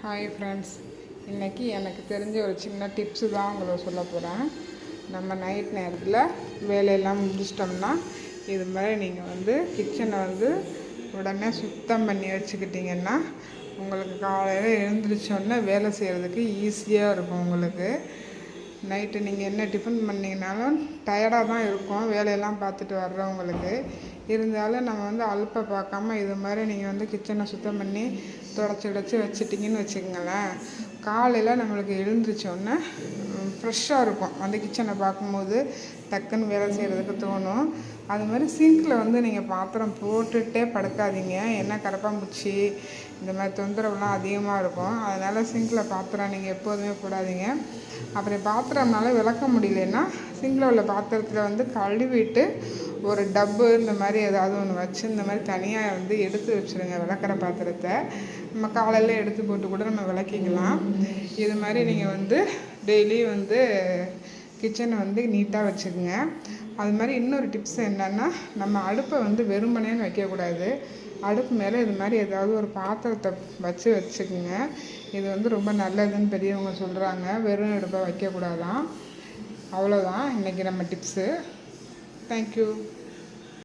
Hi friends, இன்றைக்கி எனக்கு தெரிஞ்ச ஒரு சின்ன டிப்ஸு தான் உங்களை சொல்ல போகிறேன். நம்ம நைட் நேரத்தில் வேலையெல்லாம் முடிச்சிட்டோம்னா இது மாதிரி நீங்கள் கிச்சனை உடனே சுத்தம் பண்ணி வச்சுக்கிட்டிங்கன்னா உங்களுக்கு காலையில் எழுந்திரிச்சோடனே வேலை செய்கிறதுக்கு ஈஸியாக இருக்கும். உங்களுக்கு நைட்டு நீங்கள் என்ன டிஃபன் பண்ணிங்கனாலும் டயர்டாக தான் இருக்கும் வேலையெல்லாம் பார்த்துட்டு வர்றவங்களுக்கு. இருந்தாலும் நம்ம அலுப்பை பார்க்காம இது மாதிரி நீங்கள் கிச்சனை சுத்தம் பண்ணி தொடச்சி வச்சிட்டிங்கன்னு வச்சுக்கோங்களேன், காலையில் நம்மளுக்கு எழுந்திரிச்சோன்னே ஃப்ரெஷ்ஷாக இருக்கும். கிச்சனை பார்க்கும்போது டக்குன்னு வேலை செய்கிறதுக்கு தோணும். அது மாதிரி சிங்கில் நீங்கள் பாத்திரம் போட்டுகிட்டே படுக்காதீங்க. என்ன கரப்பாம்பூச்சி இந்த மாதிரி தொந்தரவுலாம் அதிகமாக இருக்கும். அதனால் சிங்கில் பாத்திரம் நீங்கள் எப்போதுமே போடாதீங்க. அப்படி பாத்திரம்னால விளக்க முடியலன்னா சிங்கில் உள்ள பாத்திரத்தில் கழுவிட்டு ஒரு டப்பு இந்த மாதிரி ஏதாவது ஒன்று வச்சு இந்த மாதிரி தனியாக எடுத்து வச்சுருங்க. விளக்குற பாத்திரத்தை நம்ம காலையில் எடுத்து போட்டு கூட நம்ம விளக்கிக்கலாம். இது மாதிரி நீங்கள் டெய்லி கிச்சனை நீட்டாக வச்சுக்கோங்க. அது மாதிரி இன்னொரு டிப்ஸ் என்னென்னா, நம்ம அடுப்பை வெறுமனேன்னு வைக்கக்கூடாது. அடுப்பு மேலே இது மாதிரி ஏதாவது ஒரு பாத்திரத்தை வச்சுக்கோங்க. இது ரொம்ப நல்லதுன்னு பெரியவங்க சொல்கிறாங்க. வெறும் அடுப்பை வைக்கக்கூடாதான். அவ்வளோதான் இன்றைக்கி நம்ம டிப்ஸு. தேங்க்யூ.